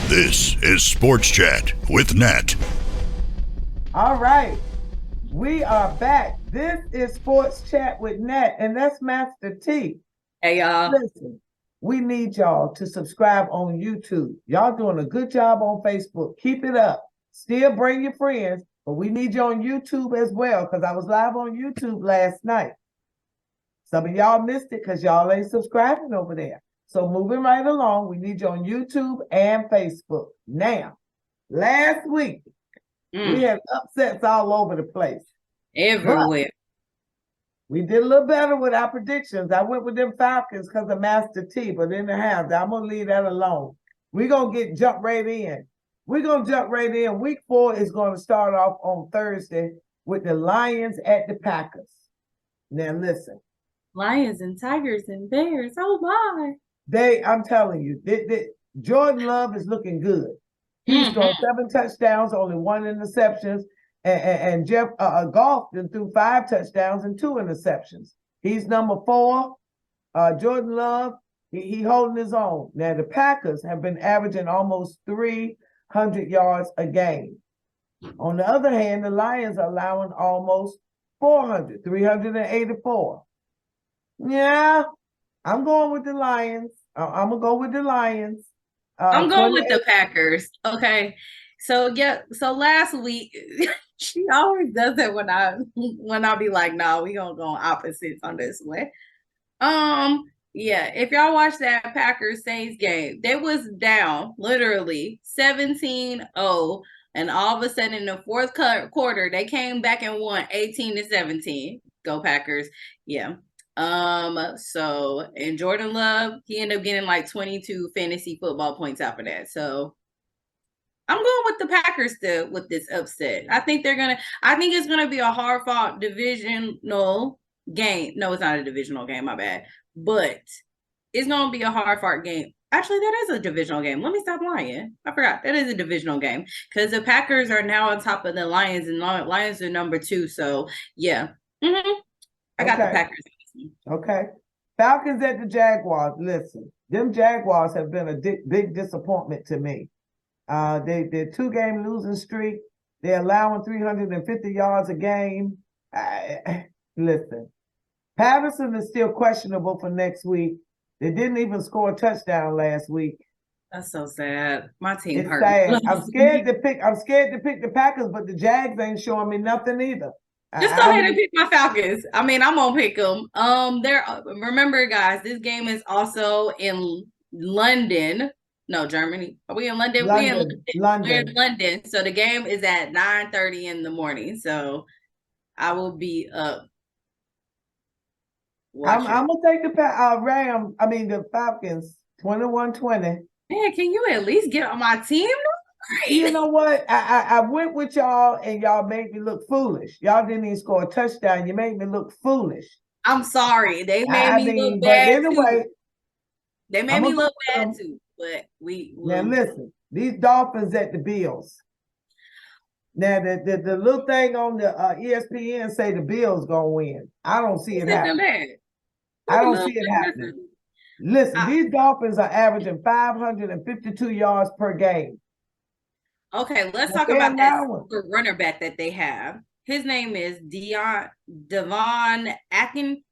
This is Sports Chat with Nat. All right, we are back. This is Sports Chat with Nat, and that's Master T. Hey, y'all. Listen, we need y'all to subscribe on YouTube. Y'all doing a good job on Facebook. Keep it up. Still bring your friends, but we need you on YouTube as well, because I was live on YouTube last night. Some of y'all missed it because y'all ain't subscribing over there. So moving right along, we need you on YouTube and Facebook. Now, last week, we had upsets all over the place. Everywhere. But we did a little better with our predictions. I went with them Falcons because of Master T, but in the half, I'm going to leave that alone. We're going to jump right in. We're going to jump right in. Week 4 is going to start off on Thursday with the Lions at the Packers. Now, listen. Lions and Tigers and Bears. Oh, my. I'm telling you, Jordan Love is looking good. He's thrown 7 touchdowns, only 1 interception. And Jeff Goff threw 5 touchdowns and 2 interceptions. He's number 4. Jordan Love, he holding his own. Now, the Packers have been averaging almost 300 yards a game. On the other hand, the Lions are allowing almost 384. Yeah, I'm going with the Lions. I'm going to go with the Lions. I'm going with the Packers. Okay. So, yeah. So last week, she always does it when I be like, no, we going to go on opposites on this one. Yeah, if y'all watch that Packers Saints game, they was down literally 17-0. And all of a sudden in the fourth quarter, they came back and won 18-17. Go Packers. Yeah. So, and Jordan Love, he ended up getting like 22 fantasy football points after that. So I'm going with the Packers still with this upset. I think it's gonna be a hard fought divisional game. No, it's not a divisional game, my bad. But it's gonna be a hard fought game. Actually, that is a divisional game. Let me stop lying. I forgot. That is a divisional game. Because the Packers are now on top of the Lions, and Lions are number 2. So yeah. I got the Packers. Okay. Falcons at the Jaguars. Listen, them Jaguars have been a big disappointment to me. They're 2-game losing streak. They're allowing 350 yards a game. Listen, Patterson is still questionable for next week. They didn't even score a touchdown last week. That's so sad. My team it's hurt. Sad. I'm scared to pick the Packers, but the Jags ain't showing me nothing either. Just go ahead and pick my Falcons. I mean, I'm gonna pick them. Remember, guys, this game is also in London. No, Germany. Are we in London? London. We're in London. So the game is at 9:30 in the morning. So I will be up. I'm gonna take the Falcons 21-20. Man, can you at least get on my team? You know what? I went with y'all and y'all made me look foolish. Y'all didn't even score a touchdown. You made me look foolish. I'm sorry. They made me look bad too. They made me look bad too. But now listen, these Dolphins at the Bills. Now the little thing on the ESPN say the Bills gonna win. I don't see it happening. I don't see it happening. Listen, these Dolphins are averaging 552 yards per game. Okay, let's talk about that runner back that they have. His name is Devon Akin.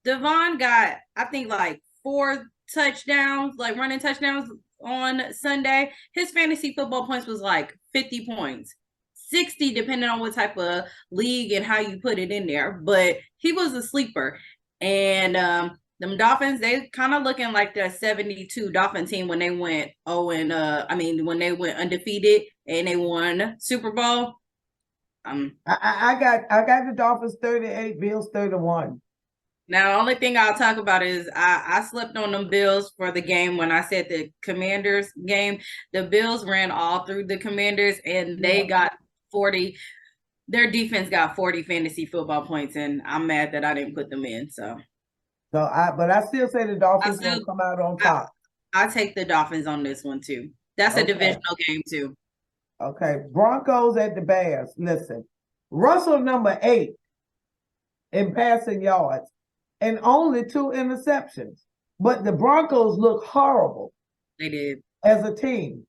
Devon got, I think, like 4 touchdowns, like running touchdowns on Sunday. His fantasy football points was like 50 points. 60, depending on what type of league and how you put it in there. But he was a sleeper. And them Dolphins, they kind of looking like the 72 Dolphin team when they went when they went undefeated and they won Super Bowl. I got the Dolphins 38, Bills 31. Now, the only thing I'll talk about is I slept on them Bills for the game when I said the Commanders game. The Bills ran all through the Commanders and they got 40. Their defense got 40 fantasy football points, and I'm mad that I didn't put them in. But I still say the Dolphins will come out on top. I take the Dolphins on this one too. That's a divisional game too. Okay, Broncos at the Bears. Listen, Russell number 8 in passing yards and only 2 interceptions. But the Broncos look horrible. They did. As a team.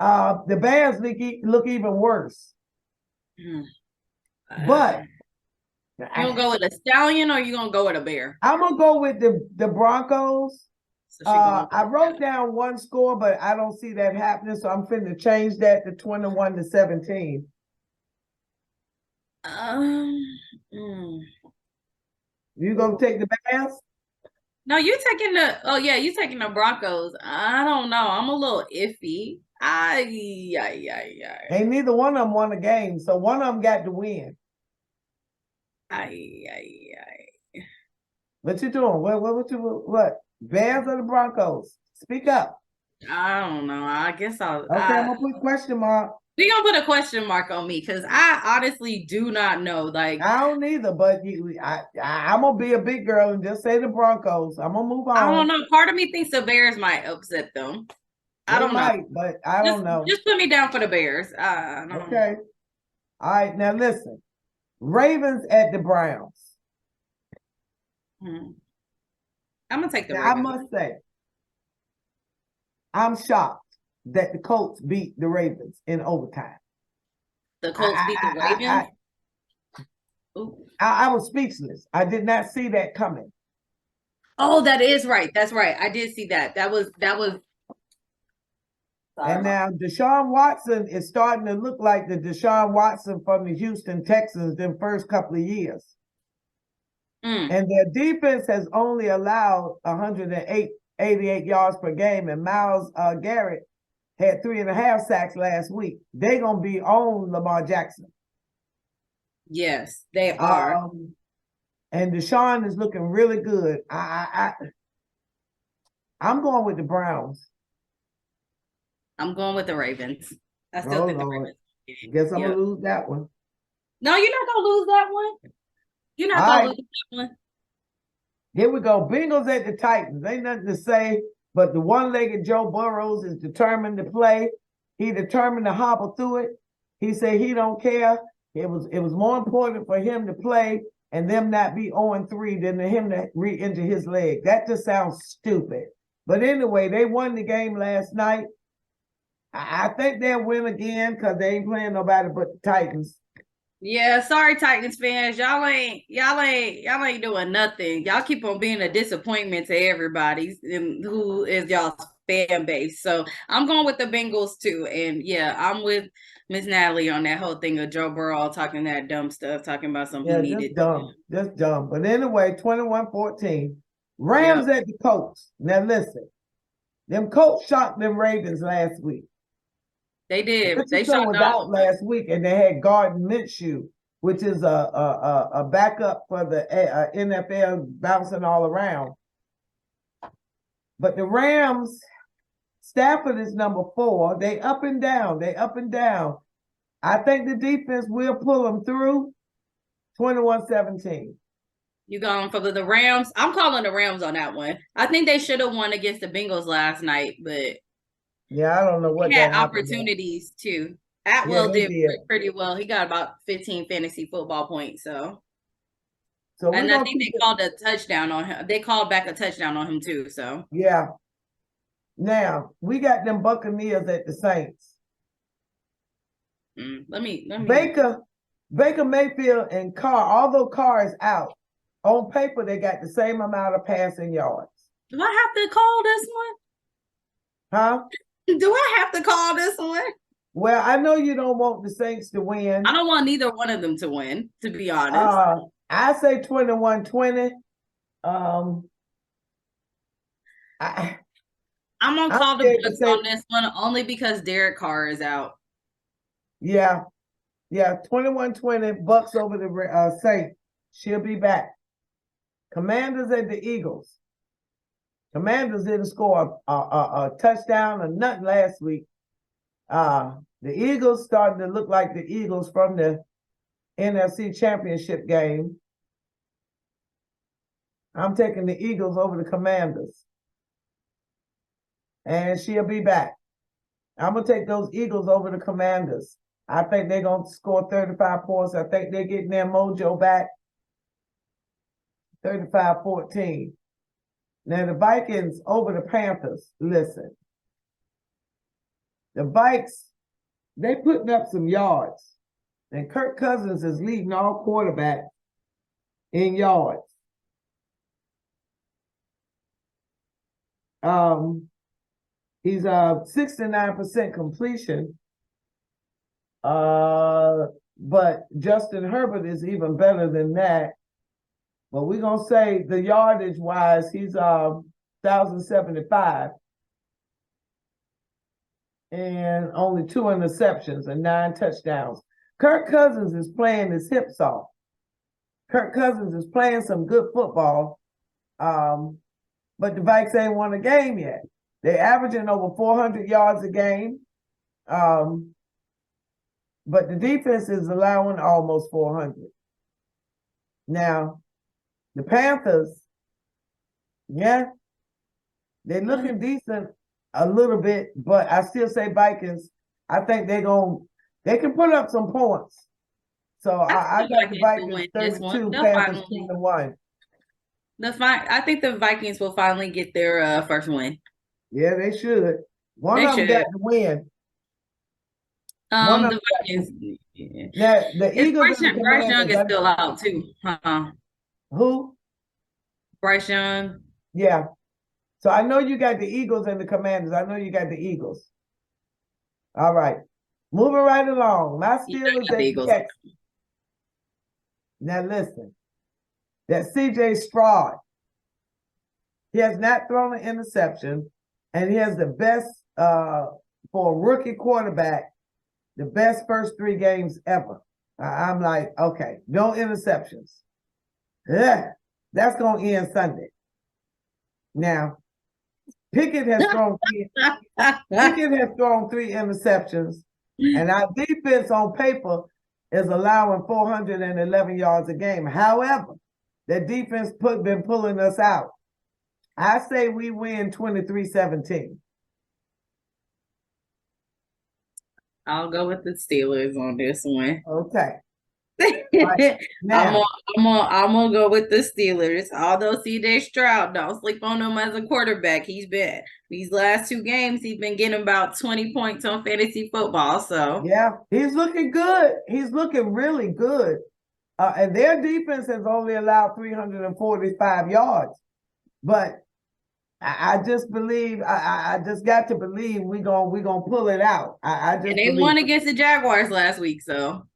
The Bears look even worse. But you gonna go with a stallion or you gonna go with a bear? I'm gonna go with the Broncos. So I wrote down one score, but I don't see that happening, so I'm finna change that to 21-17. You gonna take the Bears? No, you taking you taking the Broncos. I don't know. I'm a little iffy. Ain't neither one of them won a game, so one of them got to win. What you doing? What? Bears or the Broncos? Speak up. I don't know. I guess I'm gonna put question mark. We gonna put a question mark on me because I honestly do not know. Like I don't either, but I'm gonna be a big girl and just say the Broncos. I'm gonna move on. I don't know. Part of me thinks the Bears might upset them. I don't know, but I don't know. Just put me down for the Bears. Okay. All right, now listen. Ravens at the Browns. I'm gonna take the now, Ravens. I must say, I'm shocked that the Colts beat the Ravens in overtime. The Colts beat the Ravens? I was speechless. I did not see that coming. Oh, that is right. That's right. I did see that. That was. And now Deshaun Watson is starting to look like the Deshaun Watson from the Houston Texans in the first couple of years. And their defense has only allowed 188 yards per game, and Myles Garrett had 3.5 sacks last week. They're going to be on Lamar Jackson. Yes, they are. And Deshaun is looking really good. I'm going with the Browns. I'm going with the Ravens. I still think the Ravens. Guess I'm going to lose that one. No, you're not going to lose that one. You're not going to lose that one. Here we go. Bengals at the Titans. Ain't nothing to say, but the one-legged Joe Burrows is determined to play. He determined to hobble through it. He said he don't care. It was more important for him to play and them not be 0-3 than him to re-injure his leg. That just sounds stupid. But anyway, they won the game last night. I think they'll win again because they ain't playing nobody but the Titans. Yeah, sorry, Titans fans. Y'all ain't doing nothing. Y'all keep on being a disappointment to everybody who is y'all's fan base. So I'm going with the Bengals too. And yeah, I'm with Miss Natalie on that whole thing of Joe Burrow talking that dumb stuff, talking about something he needed. Just dumb. But anyway, 21-14. Rams at the Colts. Now listen, them Colts shocked them Ravens last week. They did. They was out last week, and they had Gardner Minshew, which is a backup for the NFL, bouncing all around. But the Rams, Stafford is number 4. They up and down. I think the defense will pull them through. 21-17. You going for the Rams? I'm calling the Rams on that one. I think they should have won against the Bengals last night, but yeah, I don't know what he had opportunities too. Atwell did pretty well. He got about 15 fantasy football points. So and I think they called a touchdown on him. They called back a touchdown on him too. So yeah. Now we got them Buccaneers at the Saints. Let me. Baker Mayfield and Carr, although Carr is out, on paper they got the same amount of passing yards. Do I have to call this one? Huh? Do I have to call this one? Well, I know you don't want the Saints to win. I don't want neither one of them to win, to be honest. I say 21-20. I'm gonna call the Bucs on this one only because Derek Carr is out. Yeah. 21-20 Bucs over the Saints. She'll be back. Commanders at the Eagles. Commanders didn't score a touchdown or nothing last week. The Eagles starting to look like the Eagles from the NFC Championship game. I'm taking the Eagles over the Commanders. And she'll be back. I'm going to take those Eagles over the Commanders. I think they're going to score 35 points. I think they're getting their mojo back. 35-14. Now, the Vikings over the Panthers. Listen. The Vikes, they putting up some yards. And Kirk Cousins is leading all quarterbacks in yards. He's 69% completion. But Justin Herbert is even better than that. But we're gonna say the yardage wise, he's 1,075 and only 2 interceptions and 9 touchdowns. Kirk Cousins is playing his hips off. Kirk Cousins is playing some good football. But the Vikes ain't won a game yet. They're averaging over 400 yards a game. But the defense is allowing almost 400. Now, the Panthers, yeah, they're looking decent a little bit, but I still say Vikings. I think they can put up some points. So I got the Vikings 32, Panthers 21. I think the Vikings will finally get their first win. Yeah, they should. One of them got to win. The Vikings. Yeah. Now, the Eagles. Bryce Young is still out too. Who? Bryce Young. Yeah. So I know you got the Eagles and the Commanders. I know you got the Eagles. All right. Moving right along. My Steelers at the Texans. Now listen. That CJ Stroud. He has not thrown an interception, and he has the best for a rookie quarterback, the best first 3 games ever. I'm like, okay, no interceptions. Yeah, that's going to end Sunday. Now, Pickett has thrown 3 interceptions, and our defense on paper is allowing 411 yards a game. However, the defense been pulling us out. I say we win 23-17. I'll go with the Steelers on this one. Okay. Right. Now, I'm gonna go with the Steelers. Although CJ Stroud, don't sleep on him as a quarterback. These last 2 games, he's been getting about 20 points on fantasy football. So yeah, he's looking good. He's looking really good. And their defense has only allowed 345 yards. But I just believe I just got to believe we gonna pull it out. And they won against the Jaguars last week, so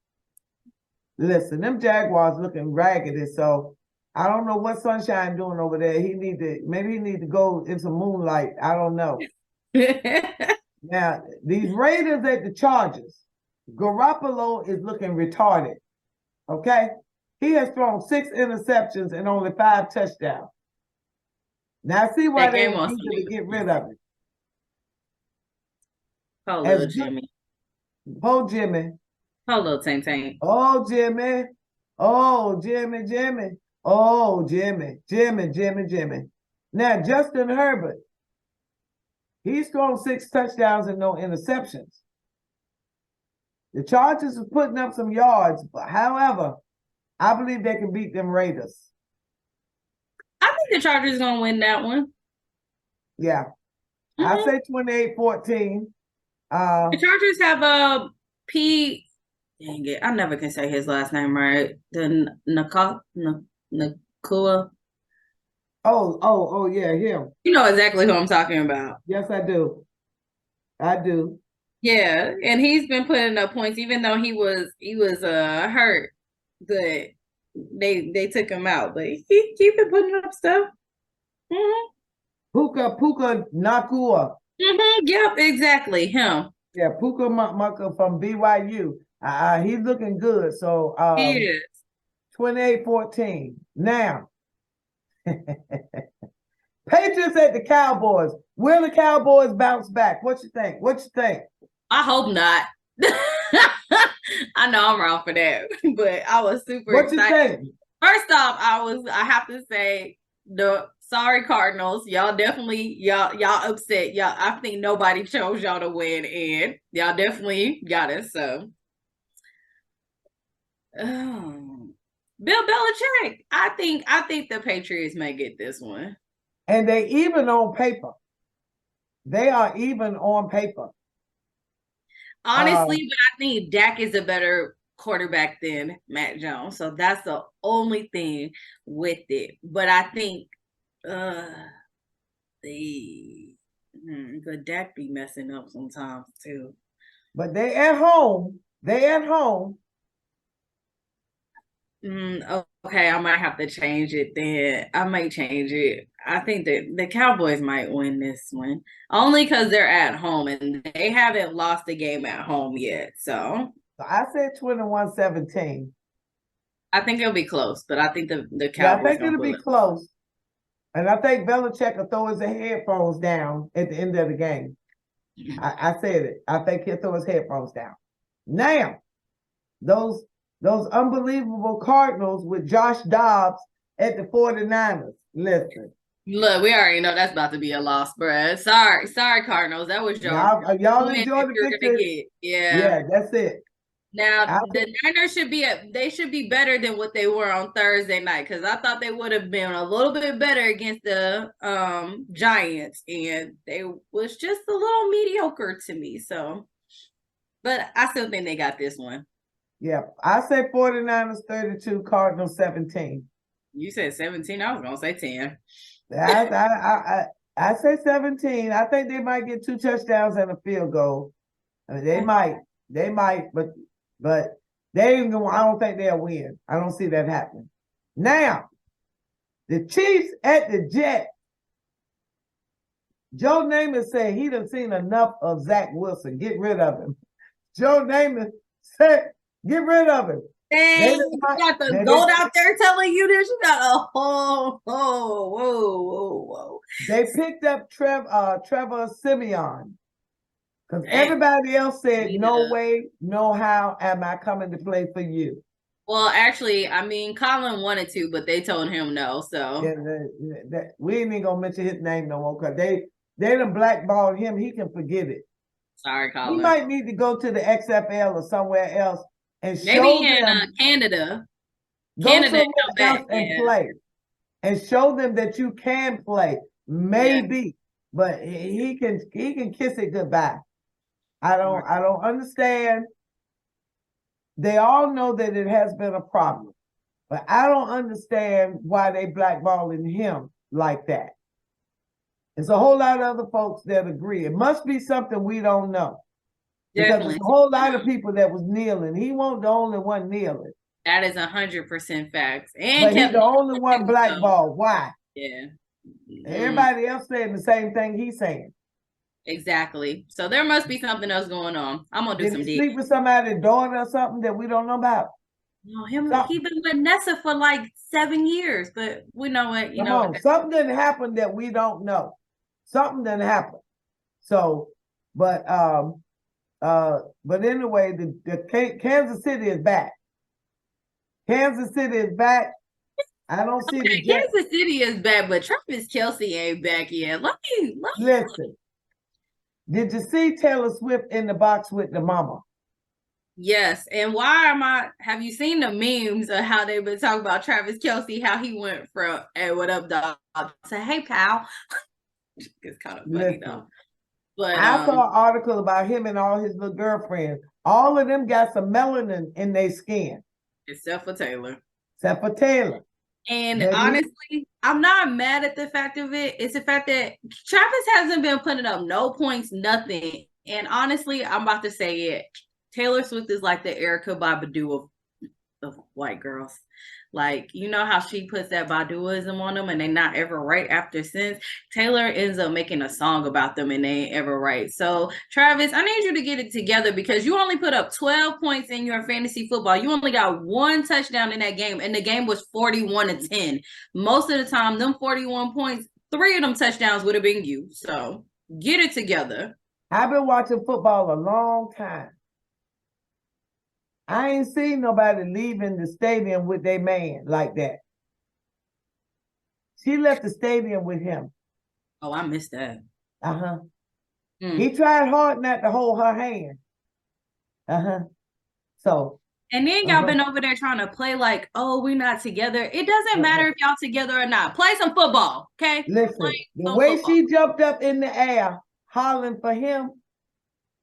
listen, them Jaguars looking raggedy. So I don't know what Sunshine doing over there. Maybe he need to go in some moonlight. I don't know. Now these Raiders at the Chargers, Garoppolo is looking retarded. Okay, he has thrown 6 interceptions and only 5 touchdowns. Now I see why they need to get rid of it. Hello, Jimmy. Oh, Jimmy. Hello, Tank. Oh, Jimmy. Oh, Jimmy. Oh, Jimmy. Now, Justin Herbert. He's thrown 6 touchdowns and no interceptions. The Chargers are putting up some yards. But however, I believe they can beat them Raiders. I think the Chargers going to win that one. Yeah. I say 28-14. The Chargers have a dang it, I never can say his last name right. The Nakua. Oh, yeah, him. You know exactly who I'm talking about. Yes, I do. Yeah, and he's been putting up points, even though he was hurt. But they took him out, but he been putting up stuff. Puka Nakua. Yep, exactly him. Yeah, Puka Maka from BYU. He's looking good. So he is 28-14. Now, Patriots at the Cowboys. Will the Cowboys bounce back? What you think? I hope not. I know I'm wrong for that, but I was super excited. What you think? First off, I have to say sorry Cardinals. Y'all definitely y'all upset. I think nobody chose y'all to win, and y'all definitely got us. So Bill Belichick. I think the Patriots may get this one. And they even on paper. They are even on paper. Honestly, but I think Dak is a better quarterback than Mac Jones. So that's the only thing with it. But I think but Dak be messing up sometimes too. But they at home. They at home. Okay, I might have to change it then. I might change it. I think that the Cowboys might win this one. Only because they're at home and they haven't lost a game at home yet. So I said 21-17. I think it'll be close, but I think the Yeah, I Cowboys think it'll be it. close. And I think Belichick will throw his headphones down at the end of the game. I said it. I think he'll throw his headphones down. Now, those unbelievable Cardinals with Josh Dobbs at the 49ers. Listen. Look, we already know that's about to be a loss, bruh. Sorry, Cardinals. That was y'all enjoy the victory. Yeah, that's it. Now the Niners should be better than what they were on Thursday night, because I thought they would have been a little bit better against the Giants, and they was just a little mediocre to me. So, but I still think they got this one. Yeah, I say 49ers 32, Cardinals 17. You said 17. I was gonna say 10. I say 17. I think they might get 2 touchdowns and a field goal. I mean, they might, but they ain't gonna. I don't think they'll win. I don't see that happening. Now, the Chiefs at the Jets. Joe Namath said he done seen enough of Zach Wilson. Get rid of him. Joe Namath said, get rid of him. Dang, you got the goat out there telling you this. You got whoa. They picked up Trevor Simeon. Because everybody else said, no way, no how am I coming to play for you. Well, actually, I mean, Colin wanted to, but they told him no. So we ain't even gonna mention his name no more, because they done blackballed him. He can forget it. Sorry, Colin. He might need to go to the XFL or somewhere else and maybe in Canada. Go somewhere else and play, and show them that you can play. Maybe, but he can kiss it goodbye. I don't understand. They all know that it has been a problem, but I don't understand why they blackballing him like that. There's a whole lot of other folks that agree. It must be something we don't know. Because there's a whole lot of people that was kneeling. He wasn't the only one kneeling. That is 100% facts. But he's the only one blackballed. Why? Yeah. Everybody else saying the same thing he's saying. Exactly. So there must be something else going on. I'm gonna do some digging. Sleep with somebody's daughter or something that we don't know about. No, he been with Nessa for like 7 years, but we know what you know. Something didn't happen that we don't know. Something didn't happen. So, but anyway, the Kansas City is back. Kansas City is back. I don't see the Jets. Kansas City is back, but Travis Kelce ain't back yet. Listen. Did you see Taylor Swift in the box with the mama? Yes. And have you seen the memes of how they've been talking about Travis Kelce, how he went from, hey, what up, dog? Say, hey, pal. It's kind of funny, though. But I saw an article about him and all his little girlfriends. All of them got some melanin in their skin. Except for Taylor. And honestly, I'm not mad at the fact of it. It's the fact that Travis hasn't been putting up no points, nothing. And honestly, I'm about to say it. Taylor Swift is like the Erykah Badu of white girls. Like, you know how she puts that Baduism on them and they not ever right after since? Taylor ends up making a song about them and they ain't ever right. So, Travis, I need you to get it together, because you only put up 12 points in your fantasy football. You only got 1 touchdown in that game, and the game was 41-10. Most of the time, them 41 points, 3 of them touchdowns would have been you. So, get it together. I've been watching football a long time. I ain't seen nobody leaving the stadium with their man like that. She left the stadium with him. Oh, I missed that. He tried hard not to hold her hand. So. And then y'all been over there trying to play like, oh, we're not together. It doesn't matter if y'all together or not. Play some football, okay? Listen, the way she jumped up in the air hollering for him,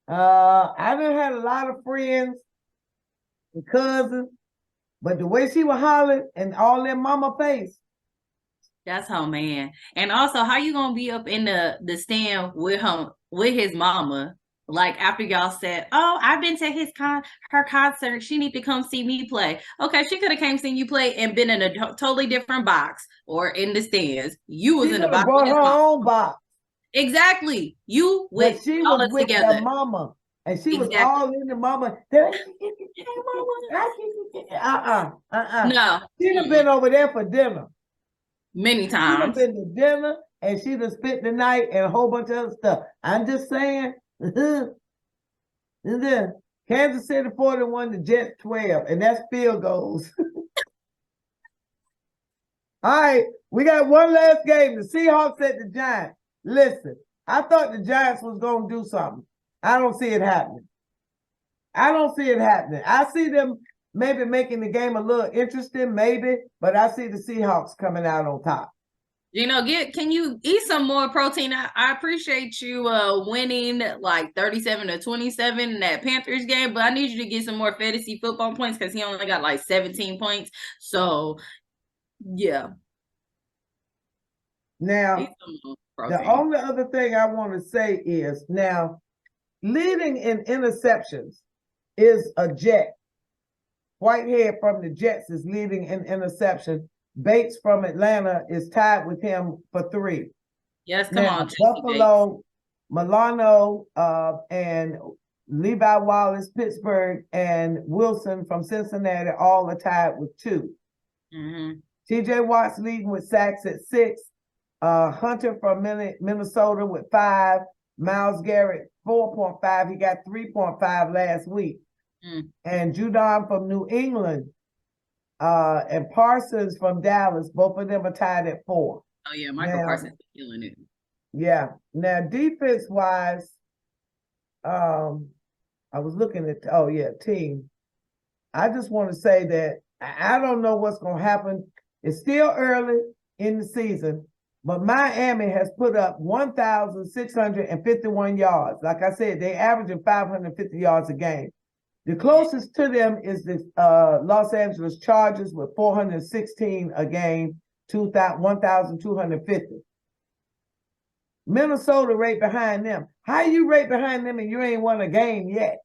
I done had a lot of friends and cousins, but the way she was hollering and all in mama face. That's her man. And also, how you gonna be up in the stand with his mama? Like after y'all said, "Oh, I've been to her concert. She need to come see me play." Okay, she could have came seen you play and been in a totally different box or in the stands. You was She in the could have box with brought his her mama. own box, Exactly. You but with she all was us with the together. mama, and she was Exactly. all in the mama. No. She'd have been over there for dinner. Many She'd have times. been to dinner, and she'd have spent the night and a whole bunch of other stuff. I'm just saying. And then Kansas City 41, the Jets 12, and that's field goals. All right, we got one last game. The Seahawks at the Giants. Listen, I thought the Giants was going to do something. I don't see it happening. I see them maybe making the game a little interesting, maybe, but I see the Seahawks coming out on top. Can you eat some more protein? I appreciate you winning like 37-27 in that Panthers game, but I need you to get some more fantasy football points because he only got like 17 points. So yeah. Now, the only other thing I want to say is now leading in interceptions is a Jet. Whitehead from the Jets is leading in interception. Bates from Atlanta is tied with him for 3. Yes, come on, Buffalo, Milano, and Levi Wallace, Pittsburgh, and Wilson from Cincinnati all are tied with 2. Mm-hmm. T.J. Watt's leading with sacks at 6. Hunter from Minnesota with 5. Myles Garrett 4.5. He got 3.5 last week. And Judon from New England and Parsons from Dallas, both of them are tied at 4. Oh yeah, Michael Parsons is killing it. Yeah. Now defense wise, I was looking at team. I just want to say that I don't know what's going to happen. It's still early in the season, but Miami has put up 1,651 yards. Like I said, they averaging 550 yards a game. The closest to them is the Los Angeles Chargers with 416 a game, 1,250. Minnesota right behind them. How you right behind them and you ain't won a game yet?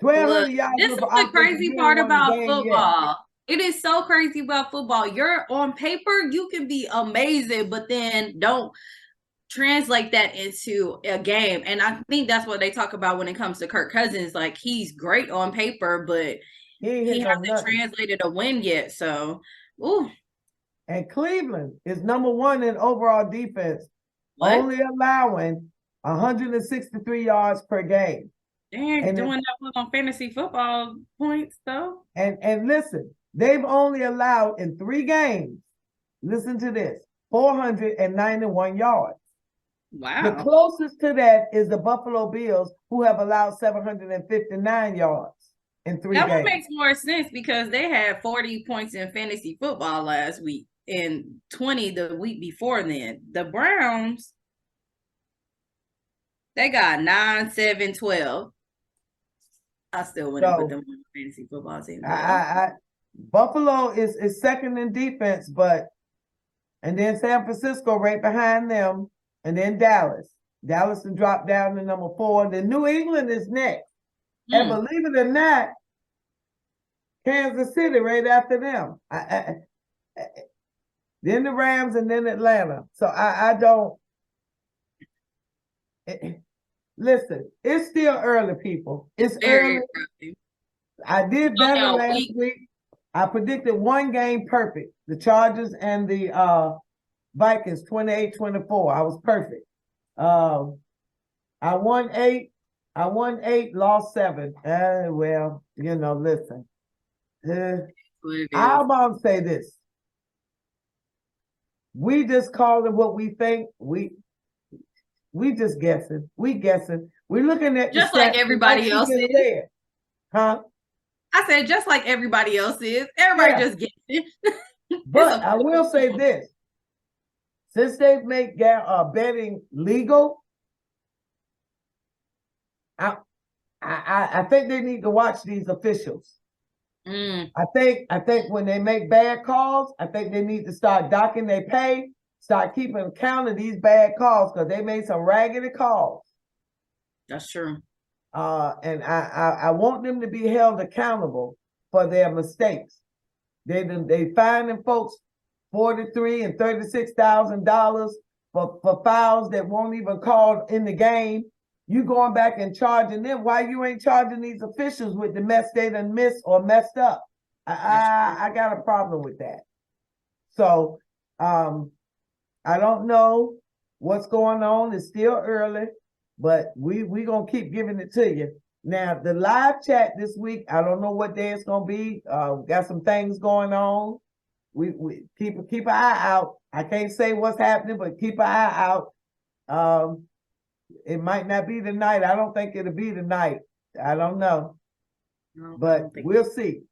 1,200 yards. This is the crazy part about football. It is so crazy about football. You're on paper, you can be amazing, but then don't translate that into a game. And I think that's what they talk about when it comes to Kirk Cousins. Like, he's great on paper, but he hasn't translated a win yet. So, ooh. And Cleveland is number 1 in overall defense, only allowing 163 yards per game. They're doing that on fantasy football points, though. And listen, they've only allowed in 3 games, listen to this, 491 yards. Wow. The closest to that is the Buffalo Bills, who have allowed 759 yards in 3 games. That makes more sense because they had 40 points in fantasy football last week and 20 the week before then. The Browns, they got 9, 7, 12. I still wouldn't put them on the fantasy football team. Buffalo is second in defense, and then San Francisco right behind them. And then Dallas. Dallas will drop down to number 4. Then New England is next. And believe it or not, Kansas City right after them. Then the Rams and then Atlanta. So I don't. Listen, it's still early, people. It's early. I did better last week. I predicted 1 game perfect. The Chargers and the Vikings 28-24. I was perfect. I won 8. Lost 7. Well, listen. I'm about to say this. We just call it what we think. We just guessing. We guessing. We're looking at just like everybody else is. Huh? I said just like everybody else is. Everybody just guessing. But I will say this. Since they've made betting legal, I think they need to watch these officials. Mm. I think when they make bad calls, I think they need to start docking their pay, start keeping count of these bad calls because they made some raggedy calls. That's true. And I want them to be held accountable for their mistakes. They finding folks $43,000 and $36,000 for fouls that won't even call in the game. You going back and charging them. Why you ain't charging these officials with the mess they done missed or messed up? I got a problem with that. So I don't know what's going on. It's still early, but we gonna keep giving it to you. Now the live chat this week, I don't know what day it's gonna be. We got some things going on. We keep an eye out. I can't say what's happening, but keep an eye out. It might not be tonight. I don't think it'll be tonight. I don't know. No, But we'll see.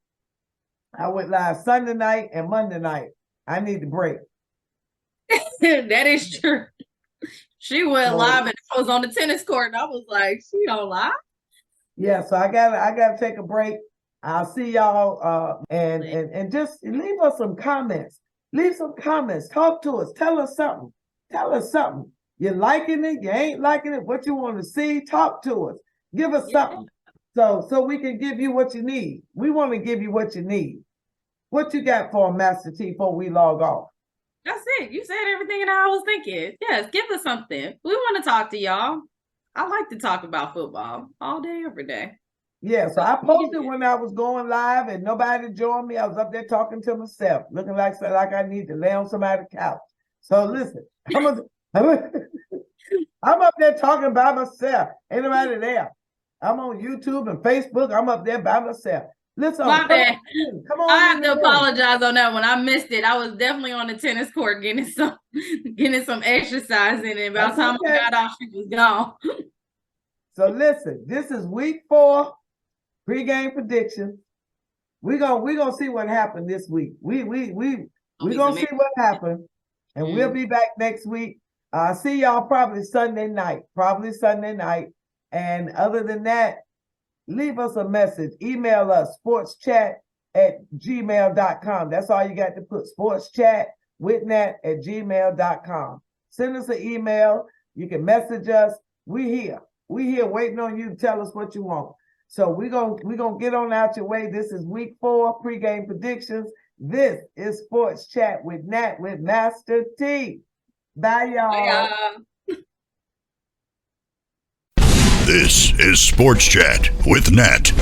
I went live Sunday night and Monday night. I need to break. That is true. She went live and I was on the tennis court and I was like, she don't lie. Yeah, so I gotta take a break. I'll see y'all and just leave us some comments. Leave some comments. Talk to us. Tell us something. Tell us something. You liking it? You ain't liking it? What you want to see? Talk to us. Give us something. So we can give you what you need. We want to give you what you need. What you got for Master T before we log off? That's it. You said everything that I was thinking. Yes, give us something. We want to talk to y'all. I like to talk about football all day, every day. Yeah, so I posted when I was going live and nobody joined me. I was up there talking to myself, looking like I need to lay on somebody's couch. So listen, I'm up there talking by myself. Ain't nobody there. I'm on YouTube and Facebook. I'm up there by myself. Listen, My bad. Come on. I have to apologize on that one. I missed it. I was definitely on the tennis court getting some exercise in it. By the time I got off, she was gone. So listen, this is week 4 pregame predictions. We're gonna see what happened this week. We're gonna see what happened, and we'll be back next week. See y'all probably Sunday night. And other than that, leave us a message. Email us sportschat@gmail.com. That's all you got to put, sportschatwithnat@gmail.com. Send us an email. You can message us. We here waiting on you to tell us what you want. So we're gonna get on out your way. This is week 4 pregame predictions. This is Sports Chat with Nat with Master T. Bye, y'all. Bye, y'all. This is Sports Chat with Nat.